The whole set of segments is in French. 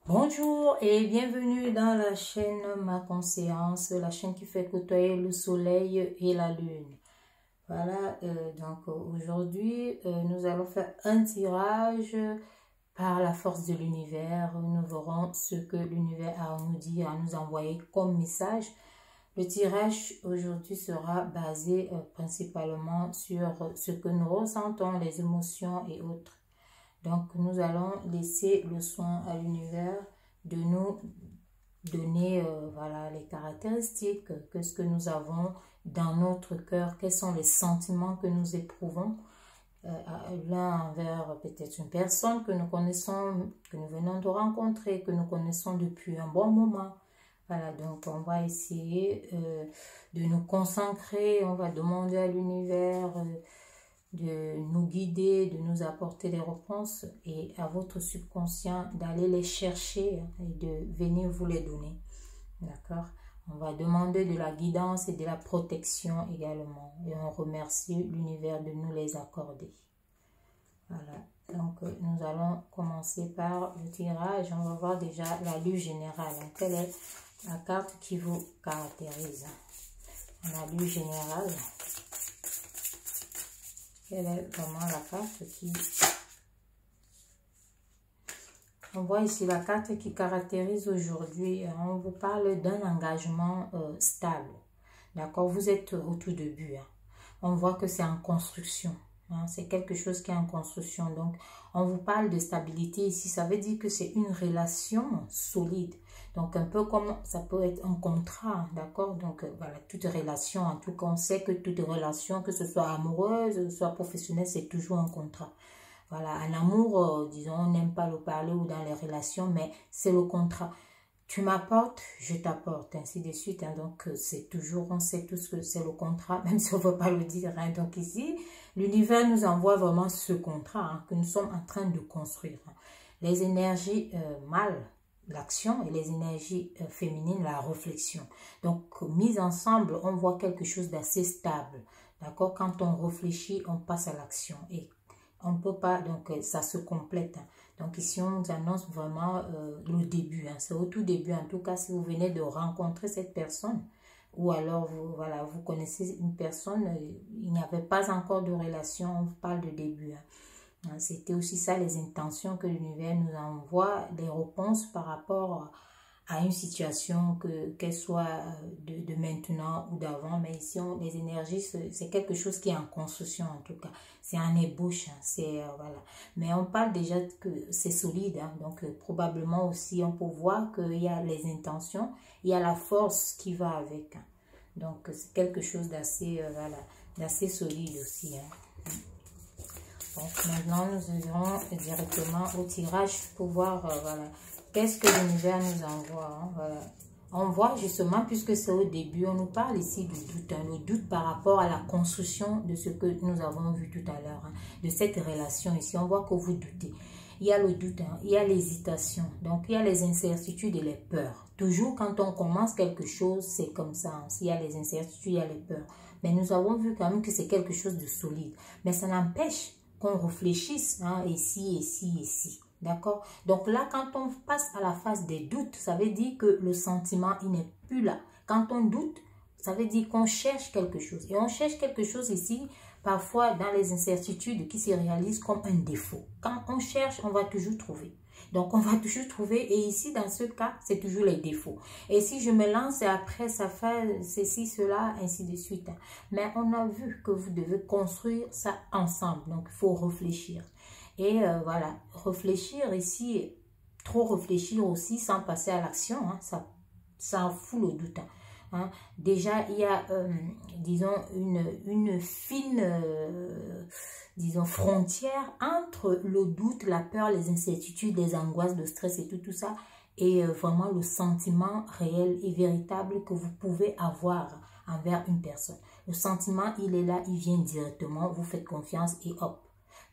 Bonjour et bienvenue dans la chaîne Ma Conscience, la chaîne qui fait côtoyer le soleil et la lune. Voilà, aujourd'hui, nous allons faire un tirage par la force de l'univers. Nous verrons ce que l'univers a à nous dire, à nous envoyer comme message. Le tirage aujourd'hui sera basé principalement sur ce que nous ressentons, les émotions et autres. Donc, nous allons laisser le soin à l'univers de nous donner voilà, les caractéristiques, qu'est-ce que nous avons dans notre cœur, quels sont les sentiments que nous éprouvons l'un envers peut-être une personne que nous connaissons, que nous venons de rencontrer, que nous connaissons depuis un bon moment. Voilà, donc on va essayer de nous concentrer, on va demander à l'univers de nous guider, de nous apporter des réponses et à votre subconscient d'aller les chercher et de venir vous les donner. D'accord? On va demander de la guidance et de la protection également. Et on remercie l'univers de nous les accorder. Voilà. Donc, nous allons commencer par le tirage. On va voir déjà la lune générale. Quelle est la carte qui vous caractérise? La lune générale. Quelle est vraiment la carte qui... On voit ici la carte qui caractérise aujourd'hui. On vous parle d'un engagement stable. D'accord? Vous êtes au tout début. On voit que c'est en construction. C'est quelque chose qui est en construction. Donc, on vous parle de stabilité ici. Ça veut dire que c'est une relation solide. Donc, un peu comme ça peut être un contrat, d'accord? Donc, voilà, toute relation, en tout cas, on sait que toute relation, que ce soit amoureuse, que ce soit professionnelle, c'est toujours un contrat. Voilà, en amour, disons, on n'aime pas le parler ou dans les relations, mais c'est le contrat. Tu m'apportes, je t'apporte, ainsi de suite. Donc, c'est toujours, on sait tous que c'est le contrat, même si on ne veut pas le dire. Donc, ici, l'univers nous envoie vraiment ce contrat que nous sommes en train de construire. Les énergies mâles, l'action, et les énergies féminines, la réflexion. Donc, mises ensemble, on voit quelque chose d'assez stable. D'accord? Quand on réfléchit, on passe à l'action. Et on ne peut pas, donc ça se complète. Donc ici, on nous annonce vraiment le début. C'est au tout début. En tout cas, si vous venez de rencontrer cette personne, ou alors vous, voilà, vous connaissez une personne, il n'y avait pas encore de relation, on vous parle de début. C'était aussi ça les intentions que l'univers nous envoie, des réponses par rapport à une situation, qu'elle soit de maintenant ou d'avant. Mais ici, les énergies, c'est quelque chose qui est en construction en tout cas. C'est en ébauche, c'est voilà. Mais on parle déjà que c'est solide, donc probablement aussi on peut voir qu'il y a les intentions, il y a la force qui va avec. Donc c'est quelque chose d'assez voilà, d'assez solide aussi. Donc maintenant nous irons directement au tirage pour voir voilà, qu'est-ce que l'univers nous envoie. Voilà. On voit justement, puisque c'est au début, on nous parle ici du doute. Le doute par rapport à la construction de ce que nous avons vu tout à l'heure. De cette relation ici, on voit que vous doutez. Il y a le doute, il y a l'hésitation. Donc, il y a les incertitudes et les peurs. Toujours quand on commence quelque chose, c'est comme ça. S'il y a les incertitudes, il y a les peurs. Mais nous avons vu quand même que c'est quelque chose de solide. Mais ça n'empêche qu'on réfléchisse ici. D'accord? Donc là, quand on passe à la phase des doutes, ça veut dire que le sentiment, il n'est plus là. Quand on doute, ça veut dire qu'on cherche quelque chose. Et on cherche quelque chose ici, parfois dans les incertitudes qui se réalisent comme un défaut. Quand on cherche, on va toujours trouver. Donc, on va toujours trouver. Et ici, dans ce cas, c'est toujours les défauts. Et si je me lance et après, ça fait ceci, cela, ainsi de suite. Mais on a vu que vous devez construire ça ensemble. Donc, il faut réfléchir. Et voilà, réfléchir ici, trop réfléchir aussi sans passer à l'action, ça fout le doute. Déjà, il y a, disons, une fine, disons, frontière entre le doute, la peur, les incertitudes, les angoisses, le stress et tout ça, et vraiment le sentiment réel et véritable que vous pouvez avoir envers une personne. Le sentiment, il est là, il vient directement, vous faites confiance et hop.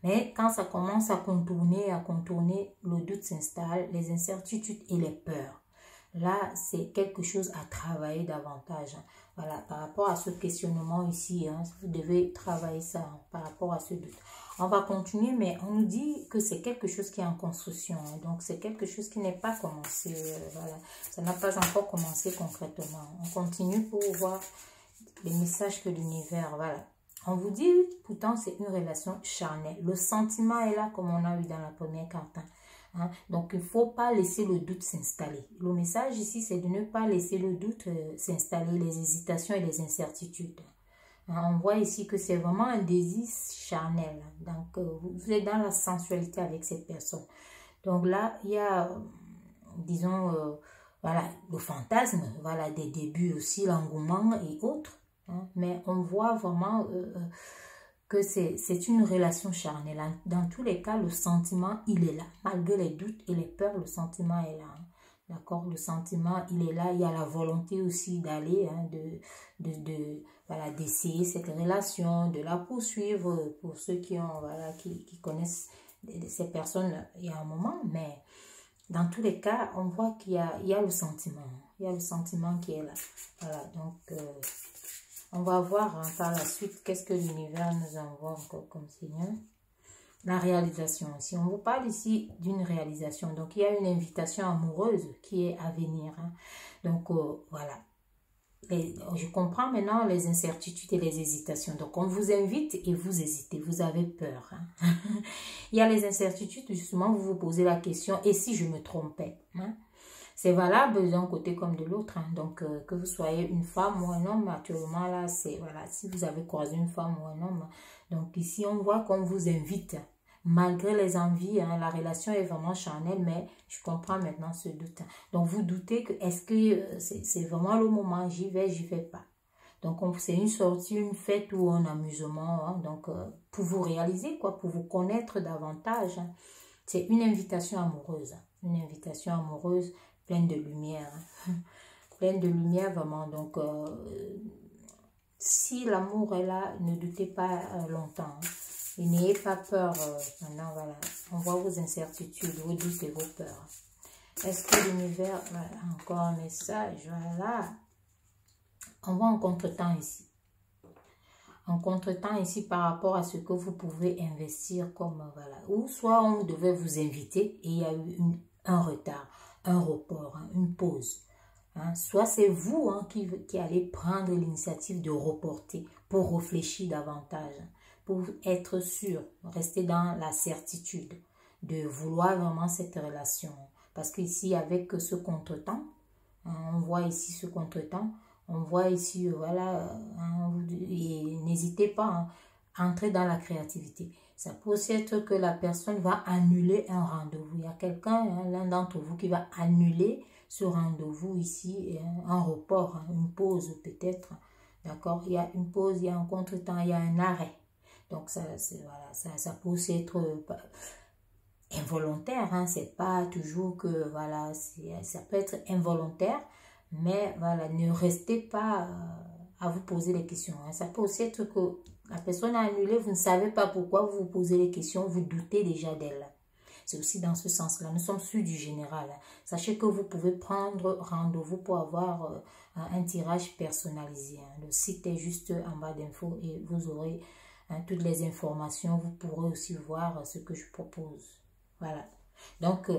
Mais quand ça commence à contourner, le doute s'installe, les incertitudes et les peurs. Là, c'est quelque chose à travailler davantage. Voilà, par rapport à ce questionnement ici, vous devez travailler ça par rapport à ce doute. On va continuer, mais on nous dit que c'est quelque chose qui est en construction. Hein. Donc, c'est quelque chose qui n'est pas commencé. Voilà. Ça n'a pas encore commencé concrètement. On continue pour voir les messages que l'univers, voilà. On vous dit, pourtant, c'est une relation charnelle. Le sentiment est là, comme on a eu dans la première carte. Hein. Donc, il ne faut pas laisser le doute s'installer. Le message ici, c'est de ne pas laisser le doute s'installer, les hésitations et les incertitudes. Hein. On voit ici que c'est vraiment un désir charnel. Donc, vous êtes dans la sensualité avec cette personne. Donc là, il y a, disons, voilà, le fantasme, voilà, des débuts aussi, l'engouement et autres. Hein. Mais on voit vraiment que c'est une relation charnelle. Dans tous les cas, le sentiment, il est là. Malgré les doutes et les peurs, le sentiment est là. Hein. D'accord? Le sentiment, il est là. Il y a la volonté aussi d'aller, hein, voilà, d'essayer cette relation, de la poursuivre pour ceux qui ont, voilà, qui connaissent ces personnes il y a un moment. Mais dans tous les cas, on voit qu'il y a le sentiment. Il y a le sentiment qui est là. Voilà, donc... on va voir hein, par la suite qu'est-ce que l'univers nous envoie encore comme signe. La réalisation aussi. On vous parle ici d'une réalisation. Donc, il y a une invitation amoureuse qui est à venir. Hein. Donc, voilà. Je comprends maintenant les incertitudes et les hésitations. Donc, on vous invite et vous hésitez. Vous avez peur. Hein. Il y a les incertitudes. Justement, vous vous posez la question. Et si je me trompais hein? C'est valable d'un côté comme de l'autre. Hein. Donc, que vous soyez une femme ou un homme, actuellement, là, c'est, voilà, si vous avez croisé une femme ou un homme. Donc, ici, on voit qu'on vous invite. Malgré les envies, hein, la relation est vraiment charnelle, mais je comprends maintenant ce doute. Donc, vous doutez que, est-ce que c'est vraiment le moment, j'y vais pas. Donc, c'est une sortie, une fête ou un amusement. Hein. Donc, pour vous réaliser, quoi, pour vous connaître davantage. Hein. C'est une invitation amoureuse. Une invitation amoureuse pleine de lumière. Hein. Pleine de lumière, vraiment. Donc, si l'amour est là, ne doutez pas longtemps. Hein. Et n'ayez pas peur. Maintenant, voilà. On voit vos incertitudes, vos doutes et vos peurs. Est-ce que l'univers... Voilà, encore un message. Voilà. On voit un contretemps ici. Un contretemps ici par rapport à ce que vous pouvez investir comme... Voilà. Ou soit on devait vous inviter et il y a eu un retard, un report, hein, une pause. Hein. Soit c'est vous hein, qui allez prendre l'initiative de reporter pour réfléchir davantage. Hein. Pour être sûr, rester dans la certitude de vouloir vraiment cette relation. Parce qu'ici, avec ce contretemps, hein, on voit ici ce contretemps, on voit ici, voilà, hein, n'hésitez pas hein, à entrer dans la créativité. Ça peut aussi être que la personne va annuler un rendez-vous. Il y a quelqu'un, hein, l'un d'entre vous, qui va annuler ce rendez-vous ici, un report, hein, une pause peut-être. D'accord? Il y a une pause, il y a un contretemps, il y a un arrêt. Donc, voilà, ça peut aussi être involontaire. Hein, c'est pas toujours que, voilà, ça peut être involontaire. Mais, voilà, ne restez pas à vous poser les questions. Hein. Ça peut aussi être que la personne a annulé, vous ne savez pas pourquoi, vous vous posez les questions, vous doutez déjà d'elle. C'est aussi dans ce sens-là. Nous sommes sûrs du général. Hein. Sachez que vous pouvez prendre rendez-vous pour avoir un tirage personnalisé. Hein. Le site est juste en bas d'infos et vous aurez... toutes les informations, vous pourrez aussi voir ce que je propose. Voilà. Donc,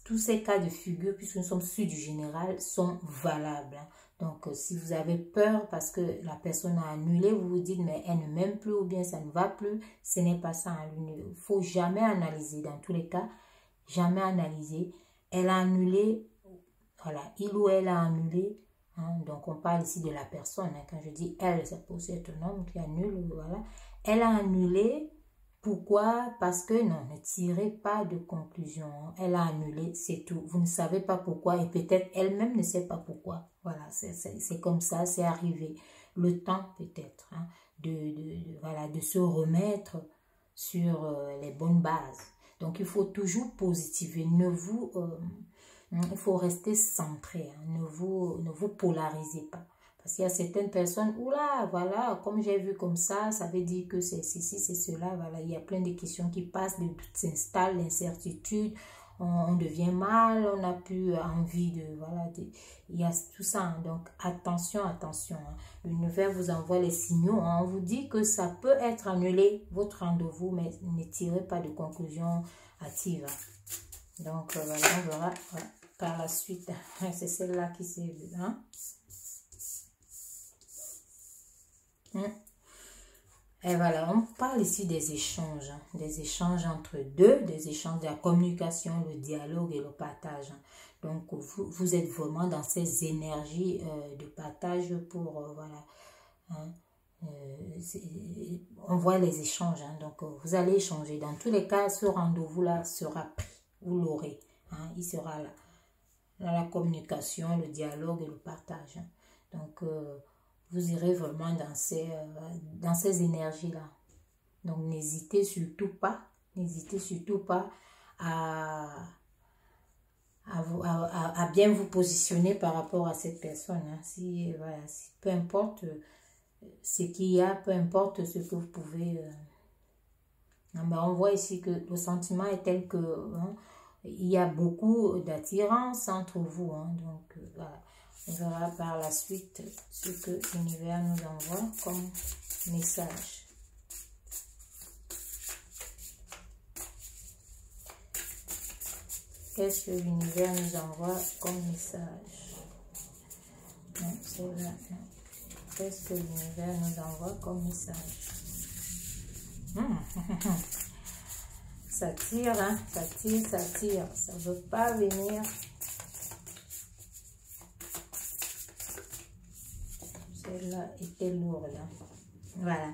tous ces cas de figure, puisque nous sommes sûrs du général, sont valables. Donc, si vous avez peur parce que la personne a annulé, vous vous dites, mais elle ne m'aime plus ou bien ça ne va plus, ce n'est pas ça. Il ne faut jamais analyser. Dans tous les cas, jamais analyser. Elle a annulé, voilà, il ou elle a annulé. Hein, donc, on parle ici de la personne. Hein, quand je dis elle, ça peut aussi être un homme qui annule, voilà. Elle a annulé. Pourquoi? Parce que non, ne tirez pas de conclusion. Elle a annulé, c'est tout. Vous ne savez pas pourquoi et peut-être elle-même ne sait pas pourquoi. Voilà, c'est comme ça, c'est arrivé. Le temps peut-être hein, voilà, de se remettre sur les bonnes bases. Donc, il faut toujours positiver. Il faut rester centré. Hein, ne vous polarisez pas. Parce qu'il y a certaines personnes, oula, voilà, comme j'ai vu comme ça veut dire que c'est ceci, c'est cela, voilà. Il y a plein de questions qui passent, le doute s'installe, l'incertitude. on devient mal, on n'a plus envie de, voilà, il y a tout ça, hein. Donc attention, attention, hein. L'univers vous envoie les signaux, hein. On vous dit que ça peut être annulé, votre rendez-vous, mais ne tirez pas de conclusion hâtive, hein. Donc voilà, on verra, voilà, par la suite. C'est celle-là qui s'est vue, hein. Et voilà, on parle ici des échanges, hein, des échanges entre deux, des échanges de la communication, le dialogue et le partage, hein. Donc, vous êtes vraiment dans ces énergies de partage pour, voilà, hein, on voit les échanges, hein. Donc, vous allez échanger. Dans tous les cas, ce rendez-vous-là sera pris, vous l'aurez, hein, il sera là. Dans la communication, le dialogue et le partage, hein. Donc, vous irez vraiment dans ces énergies-là. Donc, n'hésitez surtout pas à bien vous positionner par rapport à cette personne, hein. Si, voilà, peu importe ce qu'il y a, peu importe ce que vous pouvez... on voit ici que le sentiment est tel que... hein, il y a beaucoup d'attirance entre vous, hein. Donc, voilà. On verra par la suite ce que l'univers nous envoie comme message. Qu'est-ce que l'univers nous envoie comme message? Non, c'est là. Qu'est-ce que l'univers nous envoie comme message? Ça tire, hein? Ça tire, ça tire. Ça ne veut pas venir. Celle-là était lourde, hein? Voilà.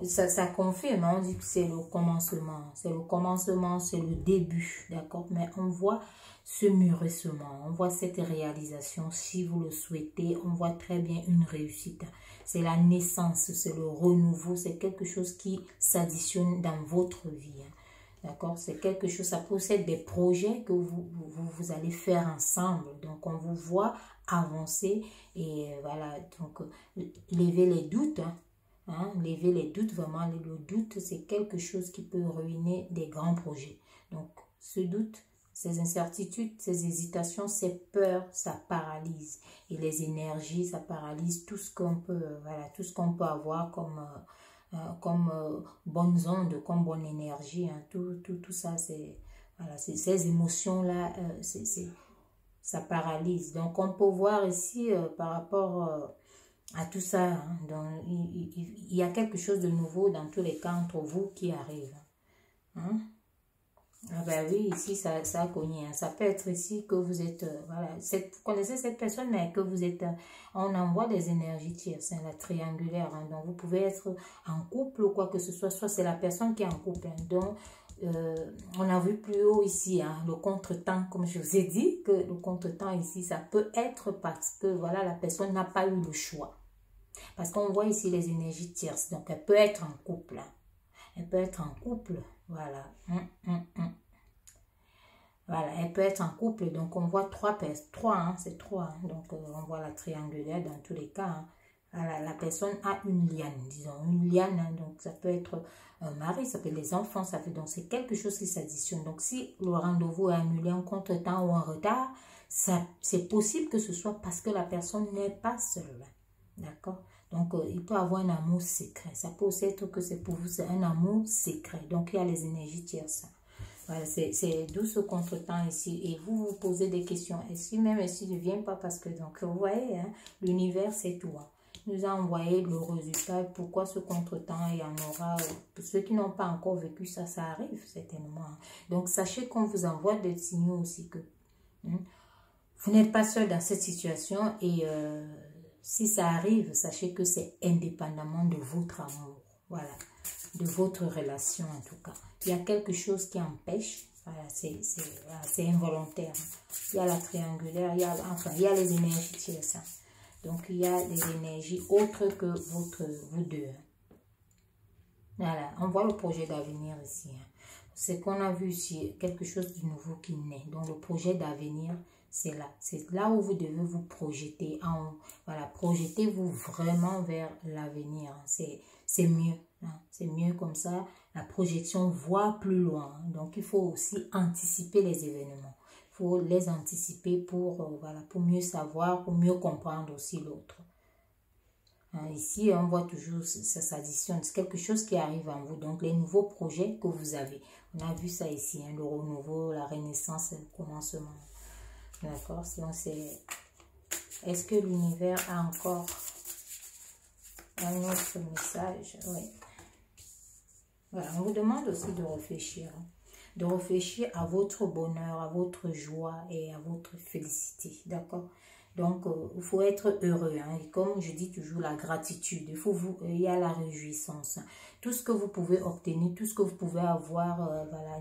Ça confirme, hein? On dit que c'est le commencement. C'est le commencement, c'est le début, d'accord? Mais on voit ce mûrissement, on voit cette réalisation. Si vous le souhaitez, on voit très bien une réussite. C'est la naissance, c'est le renouveau, c'est quelque chose qui s'additionne dans votre vie, hein? D'accord? C'est quelque chose, ça possède des projets que vous allez faire ensemble. Donc, on vous voit avancer et voilà. Donc, lever les doutes, hein? Hein? Lever les doutes, vraiment, le doute, c'est quelque chose qui peut ruiner des grands projets. Donc, ce doute, ces incertitudes, ces hésitations, ces peurs, ça paralyse. Et les énergies, ça paralyse tout ce qu'on peut, voilà, tout ce qu'on peut avoir comme bonnes ondes, comme bonne énergie, hein. Tout ça, c'est, voilà, ces émotions-là, ça paralyse. Donc, on peut voir ici, par rapport à tout ça, hein, donc, il y a quelque chose de nouveau dans tous les cas entre vous qui arrive, hein. Ah ben oui, ici, ça a cogné, hein. Ça peut être ici que vous êtes, voilà, vous connaissez cette personne, mais que vous êtes, on envoie des énergies tierces, c'est la triangulaire, hein. Donc, vous pouvez être en couple ou quoi que ce soit c'est la personne qui est en couple, hein. Donc, on a vu plus haut ici, hein, le contretemps, comme je vous ai dit, que le contretemps ici, ça peut être parce que, voilà, la personne n'a pas eu le choix. Parce qu'on voit ici les énergies tierces, donc elle peut être en couple, hein. Elle peut être en couple, voilà. Voilà, elle peut être en couple, donc on voit trois, hein, c'est trois, hein. Donc on voit la triangulaire dans tous les cas, hein. Voilà, la personne a une liane, disons, une liane, hein. Donc ça peut être un mari, ça peut être les enfants, ça peut, donc c'est quelque chose qui s'additionne. Donc si le rendez-vous est annulé en contretemps ou en retard, c'est possible que ce soit parce que la personne n'est pas seule, d'accord? Donc, il peut avoir un amour secret. Ça peut aussi être que c'est pour vous, c'est un amour secret. Donc, il y a les énergies tierces. Voilà, c'est d'où ce contretemps ici. Et vous vous posez des questions. Et si même s'il ne vient pas parce que, donc, vous voyez, hein, l'univers, c'est tout, hein. Il nous a envoyé le résultat. Pourquoi ce contretemps? Il y en aura. Pour ceux qui n'ont pas encore vécu ça, ça arrive certainement, hein. Donc, sachez qu'on vous envoie des signaux aussi que vous n'êtes pas seul dans cette situation et... si ça arrive, sachez que c'est indépendamment de votre amour, voilà, de votre relation en tout cas. Il y a quelque chose qui empêche, voilà, c'est involontaire. Il y a la triangulaire, il y a les énergies tierces. Donc, il y a des énergies autres que vous deux. Voilà, on voit le projet d'avenir ici. C'est qu'on a vu ici, quelque chose de nouveau qui naît. Donc, le projet d'avenir, c'est là où vous devez vous projeter. Voilà, projetez-vous vraiment vers l'avenir. C'est mieux, hein. C'est mieux comme ça. La projection voit plus loin. Donc, il faut aussi anticiper les événements. Il faut les anticiper pour, voilà, pour mieux savoir, pour mieux comprendre aussi l'autre. Ici, on voit toujours, ça s'additionne. C'est quelque chose qui arrive en vous. Donc, les nouveaux projets que vous avez. On a vu ça ici, le renouveau, la renaissance, le commencement. D'accord? Est-ce que l'univers a encore un autre message? Oui. Voilà, on vous demande aussi de réfléchir. De réfléchir à votre bonheur, à votre joie et à votre félicité. D'accord? Donc, il faut être heureux. Et comme je dis toujours, la gratitude. Il y a la réjouissance. Tout ce que vous pouvez obtenir, tout ce que vous pouvez avoir, voilà,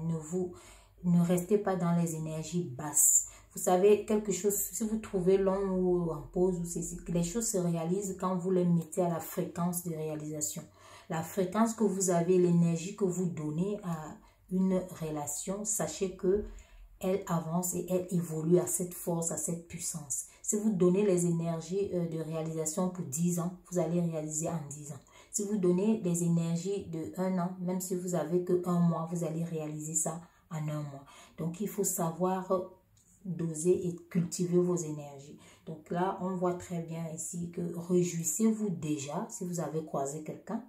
ne restez pas dans les énergies basses. Vous savez, quelque chose, si vous trouvez long ou en pause, les choses se réalisent quand vous les mettez à la fréquence de réalisation. La fréquence que vous avez, l'énergie que vous donnez à une relation, sachez que elle avance et elle évolue à cette force, à cette puissance. Si vous donnez les énergies de réalisation pour 10 ans, vous allez réaliser en 10 ans. Si vous donnez les énergies de 1 an, même si vous n'avez que 1 mois, vous allez réaliser ça en 1 mois. Donc, il faut savoir doser et cultiver vos énergies. Donc là, on voit très bien ici que réjouissez-vous déjà si vous avez croisé quelqu'un.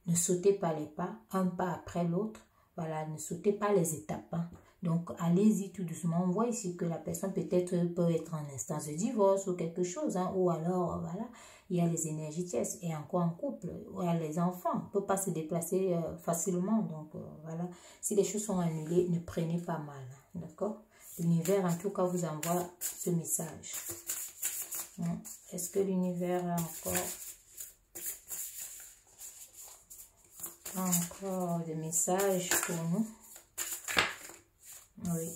Ne sautez pas les pas, un pas après l'autre. Voilà, ne sautez pas les étapes. Donc, allez-y tout doucement. On voit ici que la personne peut-être peut être en instance de divorce ou quelque chose. Ou alors, voilà, il y a les énergies tièdes. Et encore en couple, il y a les enfants. On ne peut pas se déplacer facilement. Donc, voilà. Si les choses sont annulées, ne prenez pas mal. D'accord? L'univers, en tout cas, vous envoie ce message. Est-ce que l'univers a encore des messages pour nous? Oui.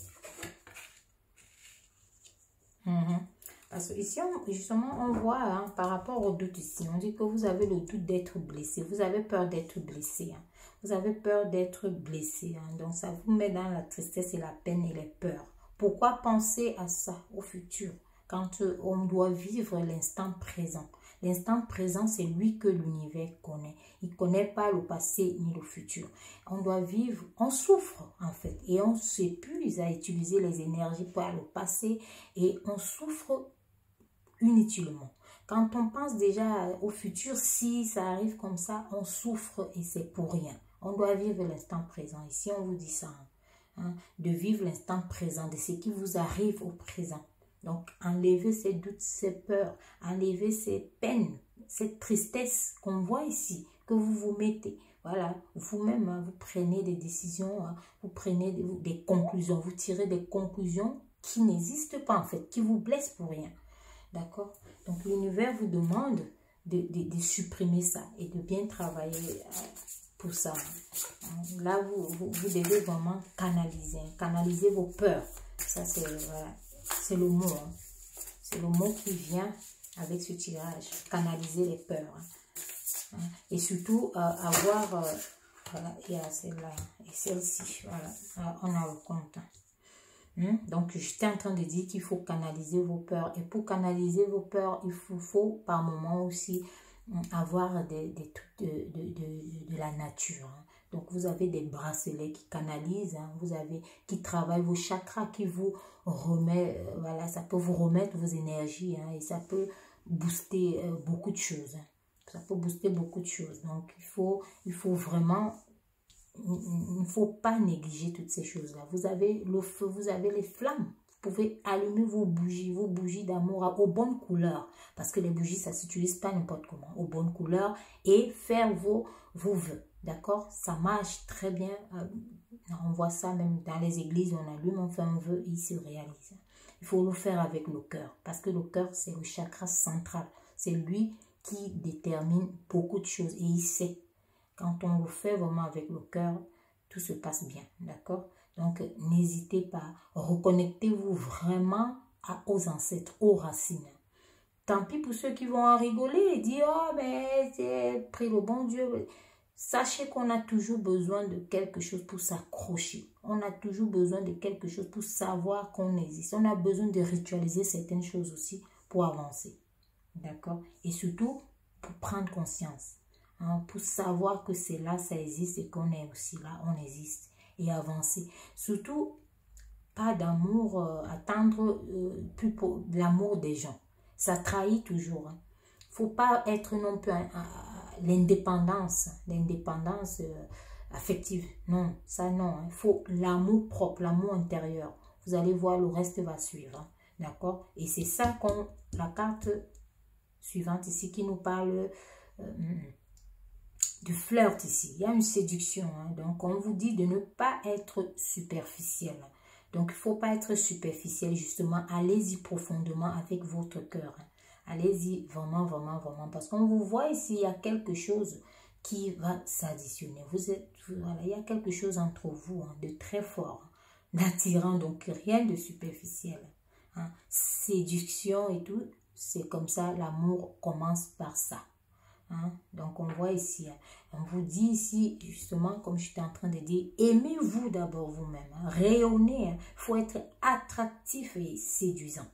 Parce que ici, justement, on voit par rapport au doute ici, on dit que vous avez le doute d'être blessé. Vous avez peur d'être blessé. Vous avez peur d'être blessé. Donc, ça vous met dans la tristesse et la peine et les peurs. Pourquoi penser à ça au futur quand on doit vivre l'instant présent? L'instant présent, c'est lui que l'univers connaît. Il ne connaît pas le passé ni le futur. On doit vivre, on souffre en fait. Et on s'épuise à utiliser les énergies pour le passé. Et on souffre inutilement. Quand on pense déjà au futur, si ça arrive comme ça, on souffre et c'est pour rien. On doit vivre l'instant présent. Ici, on vous dit ça. De vivre l'instant présent, de ce qui vous arrive au présent. Donc, enlevez ces doutes, ces peurs, enlevez ces peines, cette tristesse qu'on voit ici, que vous vous mettez. Voilà, vous-même, vous prenez des décisions, vous prenez des conclusions, vous tirez des conclusions qui n'existent pas en fait, qui vous blessent pour rien. D'accord? Donc, l'univers vous demande de supprimer ça et de bien travailler pour ça. Là, vous devez vraiment canaliser vos peurs. Ça, c'est voilà, c'est le mot. C'est le mot qui vient avec ce tirage. Canaliser les peurs. Et surtout, avoir... voilà, il y a celle-là et celle-ci. Voilà, on a le compte. Donc, j'étais en train de dire qu'il faut canaliser vos peurs. Et pour canaliser vos peurs, il faut par moment aussi avoir des trucs de la nature. Donc, vous avez des bracelets qui canalisent, vous avez qui travaillent vos chakras, qui vous remet, voilà, ça peut vous remettre vos énergies et ça peut booster beaucoup de choses. Ça peut booster beaucoup de choses. Donc, il faut vraiment, il ne faut pas négliger toutes ces choses-là. Vous avez le feu, vous avez les flammes. Vous pouvez allumer vos bougies d'amour aux bonnes couleurs. Parce que les bougies, ça ne s'utilise pas n'importe comment. Aux bonnes couleurs et faire vos vœux. D'accord? Ça marche très bien. On voit ça même dans les églises. On allume, on fait un vœu et il se réalise. Il faut le faire avec le cœur. Parce que le cœur, c'est le chakra central. C'est lui qui détermine beaucoup de choses. Et il sait. Quand on le fait vraiment avec le cœur, tout se passe bien. D'accord? Donc, n'hésitez pas. Reconnectez-vous vraiment aux ancêtres, aux racines. Tant pis pour ceux qui vont en rigoler et dire « Oh, mais c'est pris le bon Dieu ». Sachez qu'on a toujours besoin de quelque chose pour s'accrocher. On a toujours besoin de quelque chose pour savoir qu'on existe. On a besoin de ritualiser certaines choses aussi pour avancer. D'accord? Et surtout, pour prendre conscience. hein, pour savoir que c'est là, ça existe et qu'on est aussi là, on existe et avancer. Surtout, pas d'amour, attendre plus pour l'amour des gens. Ça trahit toujours. Hein. Faut pas être non plus l'indépendance affective. Non, ça non. Il faut l'amour propre, l'amour intérieur. Vous allez voir, le reste va suivre. Hein. D'accord? Et c'est ça qu'on, la carte suivante ici qui nous parle du flirt ici. Il y a une séduction. Hein. Donc, on vous dit de ne pas être superficiel. Donc, il ne faut pas être superficiel, justement. Allez-y profondément avec votre cœur. Hein. Allez-y vraiment, vraiment, vraiment. Parce qu'on vous voit ici, il y a quelque chose qui va s'additionner. Voilà, il y a quelque chose entre vous hein, de très fort, hein, d'attirant. Donc, rien de superficiel. Hein. Séduction et tout, c'est comme ça. L'amour commence par ça. Hein? Donc, on voit ici, hein, on vous dit ici, justement, comme j'étais en train de dire, aimez-vous d'abord vous-même, hein, rayonnez, il faut être attractif et séduisant.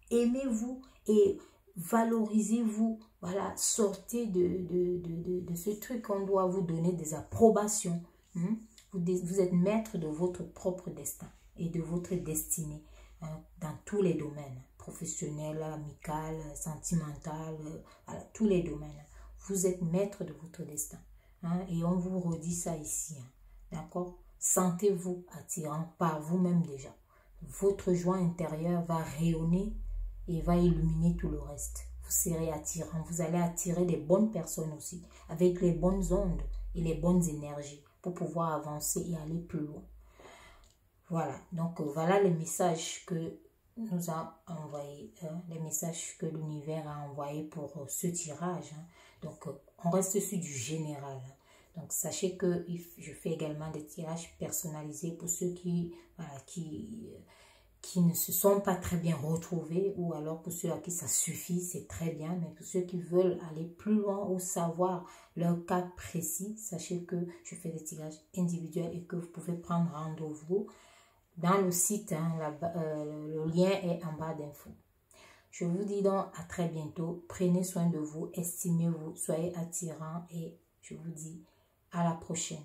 Aimez-vous et valorisez-vous, voilà, sortez de ce truc qu'on doit vous donner des approbations. Hein? Vous êtes maître de votre propre destin et de votre destinée hein, dans tous les domaines, professionnel, amical, sentimental, voilà, tous les domaines. Vous êtes maître de votre destin. Hein, et on vous redit ça ici. Hein, d'accord? Sentez-vous attirant par vous-même déjà. Votre joie intérieure va rayonner et va illuminer tout le reste. Vous serez attirant. Vous allez attirer des bonnes personnes aussi. Avec les bonnes ondes et les bonnes énergies. Pour pouvoir avancer et aller plus loin. Voilà. Donc voilà les messages que nous a envoyé, les messages que l'univers a envoyés pour ce tirage. Hein. Donc, on reste sur du général. Donc, sachez que je fais également des tirages personnalisés pour ceux qui, voilà, qui ne se sont pas très bien retrouvés ou alors pour ceux à qui ça suffit, c'est très bien. Mais pour ceux qui veulent aller plus loin ou savoir leur cas précis, sachez que je fais des tirages individuels et que vous pouvez prendre rendez-vous dans le site. Hein, le lien est en bas d'infos. Je vous dis donc à très bientôt. Prenez soin de vous, estimez-vous, soyez attirants et je vous dis à la prochaine.